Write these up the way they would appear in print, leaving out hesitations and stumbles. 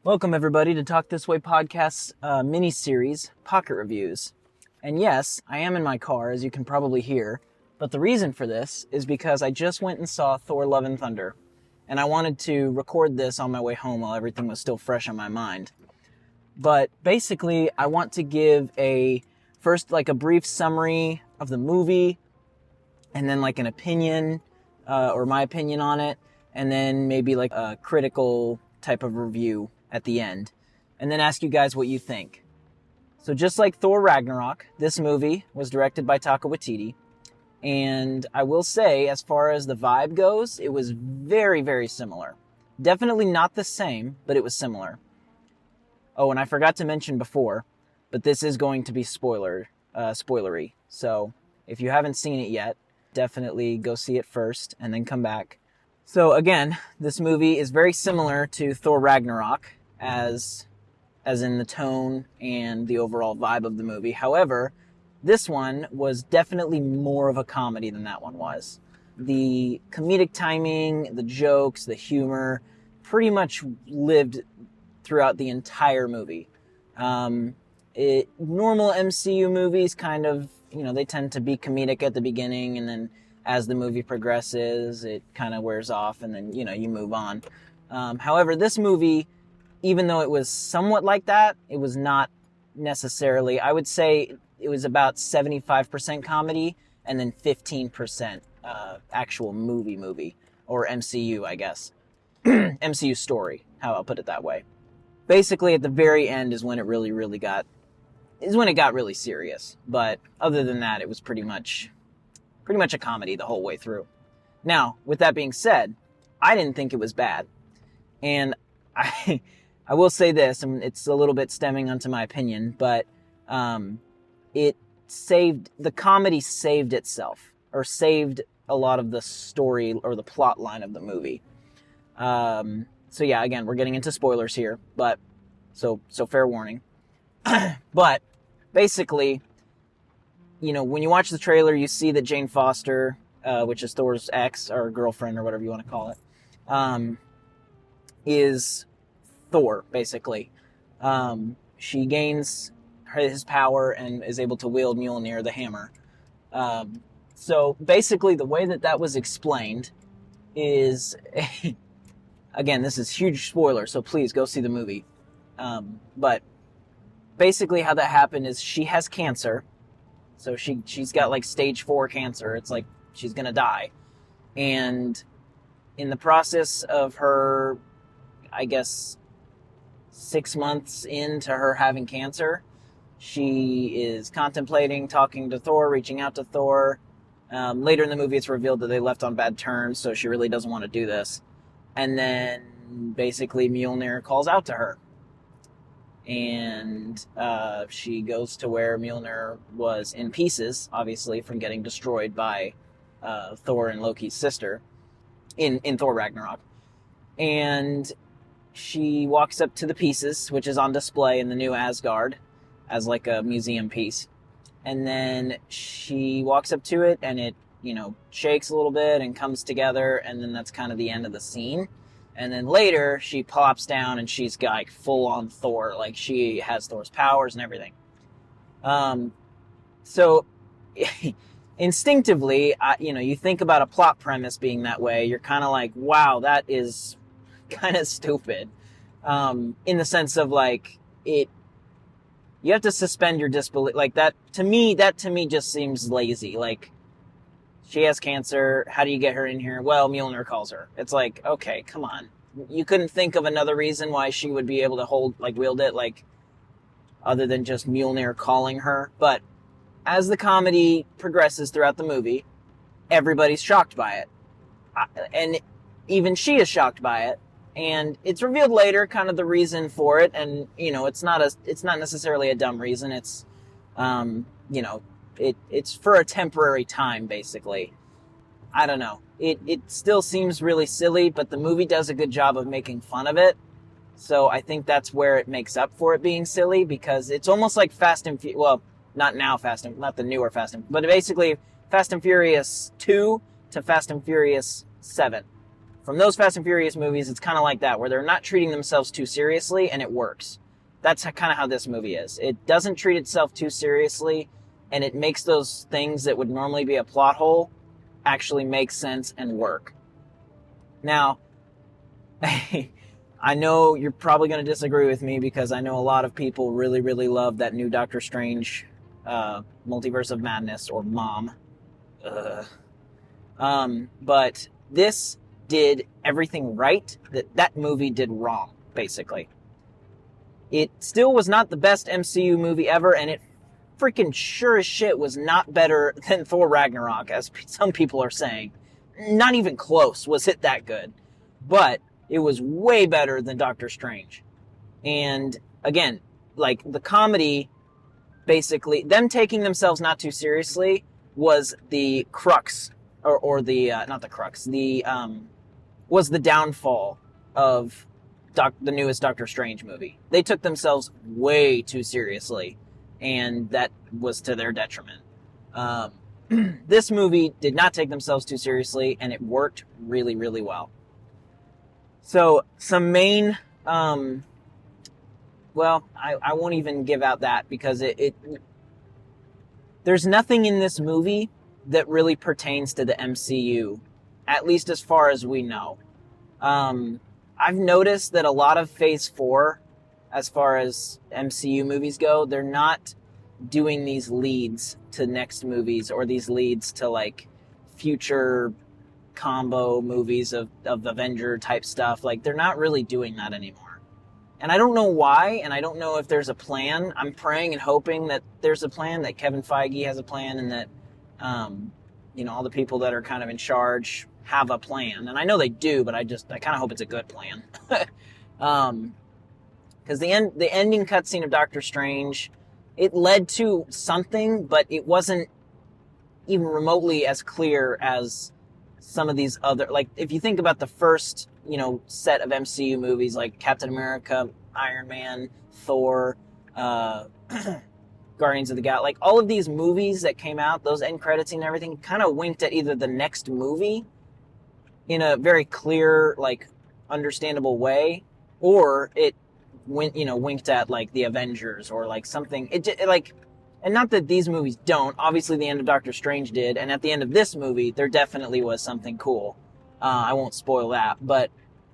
Welcome, everybody, to Talk This Way podcast's mini-series, Pocket Reviews. And yes, I am in my car, as you can probably hear, but the reason for this is because I just went and saw Thor Love and Thunder, and I wanted to record this on my way home while everything was still fresh on my mind. But basically, I want to give a brief summary of the movie, and then an opinion, or my opinion on it, and then maybe a critical type of review at the end, and then ask you guys what you think. So just like Thor Ragnarok, this movie was directed by Taika Waititi, and I will say, as far as the vibe goes, it was very, very similar. Definitely not the same, but it was similar. Oh, and I forgot to mention before, but this is going to be spoilery. So if you haven't seen it yet, definitely go see it first and then come back. So again, this movie is very similar to Thor Ragnarok as in the tone and the overall vibe of the movie. However, this one was definitely more of a comedy than that one was. The comedic timing, the jokes, the humor pretty much lived throughout the entire movie. Normal MCU movies kind of, they tend to be comedic at the beginning, and then as the movie progresses, it kind of wears off, and then, you move on. However, this movie, even though it was somewhat like that, it was not necessarily. I would say it was about 75% comedy and then 15% actual movie, or MCU, I guess. MCU story, how I'll put it that way. Basically, at the very end is when it it got really serious. But other than that, it was pretty much a comedy the whole way through. Now, with that being said, I didn't think it was bad. And I will say this, and it's a little bit stemming onto my opinion, but the comedy saved itself, or saved a lot of the story or the plot line of the movie. So yeah, again, we're getting into spoilers here, but so fair warning. But basically, when you watch the trailer, you see that Jane Foster, which is Thor's ex or girlfriend or whatever you want to call it, is Thor, basically. She gains his power and is able to wield Mjolnir, the hammer. So basically, the way that was explained is, again, this is huge spoiler, so please go see the movie. But basically how that happened is she has cancer. So she's got stage 4 cancer. It's like she's going to die. And in the process of her, I guess, 6 months into her having cancer, she is contemplating talking to Thor, reaching out to Thor. Later in the movie, it's revealed that they left on bad terms, so she really doesn't want to do this. And then basically Mjolnir calls out to her. And she goes to where Mjolnir was in pieces, obviously, from getting destroyed by Thor and Loki's sister in Thor Ragnarok. And she walks up to the pieces, which is on display in the new Asgard as a museum piece. And then she walks up to it, and it, shakes a little bit and comes together, and then that's kind of the end of the scene. And then later, she pops down and she's got full-on Thor. She has Thor's powers and everything. So, instinctively, you think about a plot premise being that way. You're kind of like, wow, that is kind of stupid. In the sense of, you have to suspend your disbelief. That to me just seems lazy. She has cancer. How do you get her in here? Well, Mjolnir calls her. It's okay, come on. You couldn't think of another reason why she would be able to wield it, other than just Mjolnir calling her. But as the comedy progresses throughout the movie, everybody's shocked by it. And even she is shocked by it. And it's revealed later kind of the reason for it. And, it's not necessarily a dumb reason. It's, it's for a temporary time, basically. I don't know. It still seems really silly, but the movie does a good job of making fun of it. So I think that's where it makes up for it being silly, because it's almost like Fast and Furious. Well, not the newer Fast and, but basically Fast and Furious 2 to Fast and Furious 7. from those Fast and Furious movies, it's kind of like that, where they're not treating themselves too seriously, and it works. That's kind of how this movie is. It doesn't treat itself too seriously, and it makes those things that would normally be a plot hole actually make sense and work. Now, I know you're probably going to disagree with me, because I know a lot of people really, really love that new Doctor Strange Multiverse of Madness, or MOM. But this did everything right that movie did wrong, basically. It still was not the best MCU movie ever, and it freaking sure as shit was not better than Thor Ragnarok, as some people are saying. Not even close was it that good. But it was way better than Doctor Strange. And again, like, the comedy, basically, them taking themselves not too seriously was the crux, or the, not the crux, was the downfall of the newest Doctor Strange movie. They took themselves way too seriously, and that was to their detriment. This movie did not take themselves too seriously, and it worked really, really well. So, some main, I won't even give out that, because there's nothing in this movie that really pertains to the MCU, at least as far as we know. I've noticed that a lot of Phase 4, as far as MCU movies go, they're not doing these leads to next movies, or these leads to, like, future combo movies of Avenger type stuff. Like, they're not really doing that anymore. And I don't know why, and I don't know if there's a plan. I'm praying and hoping that there's a plan, that Kevin Feige has a plan, and that, all the people that are kind of in charge have a plan. And I know they do, but I kind of hope it's a good plan. Because the ending cutscene of Doctor Strange, it led to something, but it wasn't even remotely as clear as some of these other, like, if you think about the first, set of MCU movies, like Captain America, Iron Man, Thor, Guardians of the Galaxy, like, all of these movies that came out, those end credits and everything, kind of winked at either the next movie in a very clear, like, understandable way, or it winked at, like, the Avengers, or, like, something. And not that these movies don't. Obviously, the end of Doctor Strange did, and at the end of this movie, there definitely was something cool. I won't spoil that, but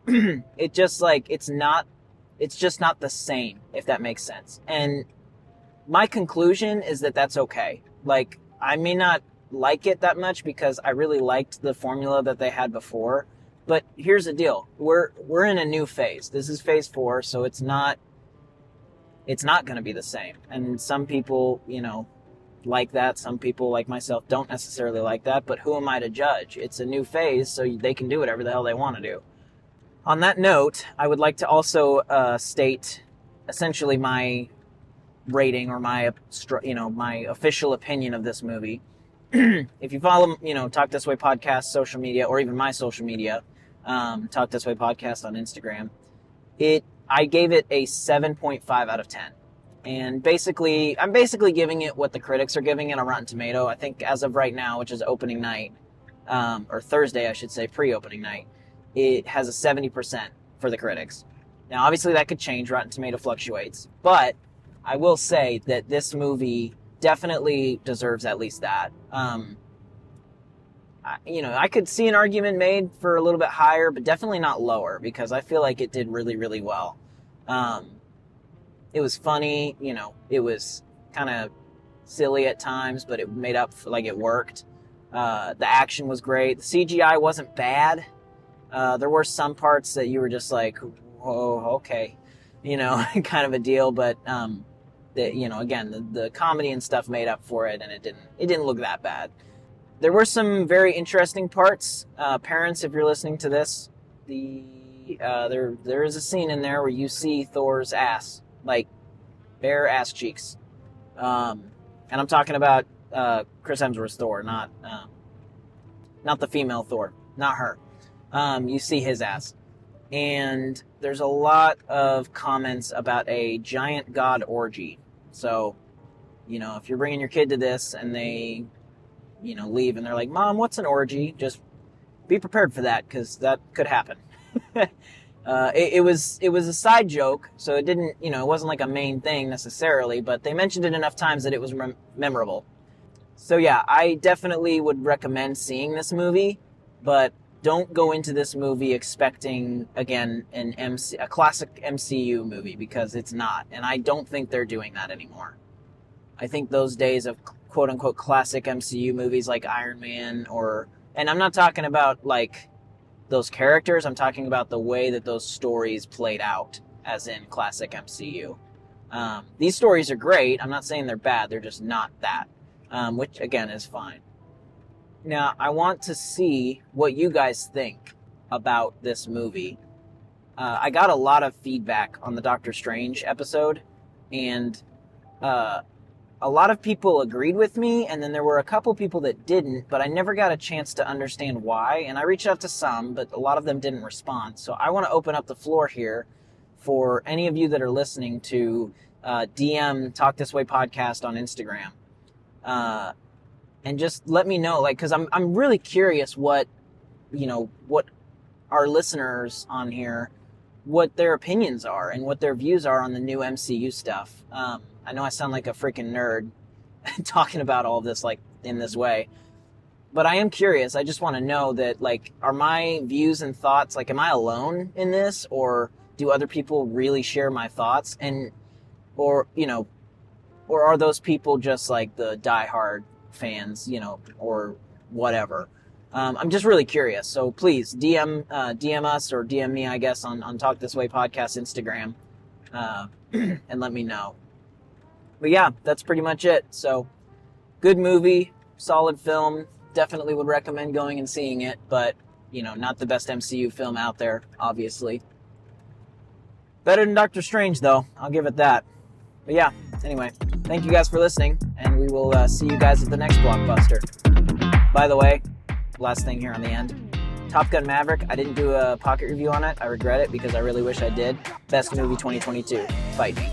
it's just not the same, if that makes sense. And my conclusion is that that's okay. Like, I may not like it that much, because I really liked the formula that they had before, but here's the deal. We're in a new phase. This is Phase 4, so it's not going to be the same. And some people, like that. Some people, like myself, don't necessarily like that, but who am I to judge? It's a new phase, so they can do whatever the hell they want to do. On that note, I would like to also state essentially my rating, or my official opinion of this movie. If you follow, Talk This Way Podcast social media, or even my social media, Talk This Way Podcast on Instagram, I gave it a 7.5 out of 10. And basically, I'm giving it what the critics are giving it on Rotten Tomato. I think as of right now, which is opening night, or Thursday, I should say, pre-opening night, it has a 70% for the critics. Now, obviously, that could change. Rotten Tomato fluctuates. But I will say that this movie definitely deserves at least that. I could see an argument made for a little bit higher, but definitely not lower, because I feel like it did really, really well. It was funny, it was kind of silly at times, but it made up for, like, it worked. The action was great. The CGI wasn't bad. There were some parts that you were just like, whoa, okay, kind of a deal, but, again, the comedy and stuff made up for it, and it didn't look that bad. There were some very interesting parts. Parents, if you're listening to this, there is a scene in there where you see Thor's ass, like, bare ass cheeks. And I'm talking about Chris Hemsworth's Thor, not the female Thor, not her. You see his ass. And there's a lot of comments about a giant god orgy. So, if you're bringing your kid to this and they, leave and they're like, Mom, what's an orgy? Just be prepared for that, because that could happen. It was a side joke, so it didn't, it wasn't like a main thing necessarily, but they mentioned it enough times that it was memorable. So yeah, I definitely would recommend seeing this movie, but don't go into this movie expecting, again, a classic MCU movie, because it's not, and I don't think they're doing that anymore. I think those days of quote-unquote classic MCU movies like Iron Man, and I'm not talking about like those characters, I'm talking about the way that those stories played out, as in classic MCU. These stories are great, I'm not saying they're bad, they're just not that, which again is fine. Now, I want to see what you guys think about this movie. I got a lot of feedback on the Doctor Strange episode, and a lot of people agreed with me, and then there were a couple people that didn't, but I never got a chance to understand why, and I reached out to some, but a lot of them didn't respond. So I want to open up the floor here for any of you that are listening to DM Talk This Way Podcast on Instagram. And just let me know, because I'm really curious what our listeners on here, what their opinions are and what their views are on the new MCU stuff. I know I sound like a freaking nerd talking about all of this in this way, but I am curious. I just want to know that, are my views and thoughts, am I alone in this, or do other people really share my thoughts, or are those people just the diehard fans, or whatever. I'm just really curious. So please DM us, or DM me, I guess, on Talk This Way Podcast Instagram, and let me know. But yeah, that's pretty much it. So good movie, solid film. Definitely would recommend going and seeing it, but not the best MCU film out there, obviously. Better than Doctor Strange, though. I'll give it that. But yeah, anyway, thank you guys for listening, and we will see you guys at the next blockbuster. By the way, last thing here on the end, Top Gun Maverick, I didn't do a pocket review on it. I regret it, because I really wish I did. Best movie 2022. Fight me.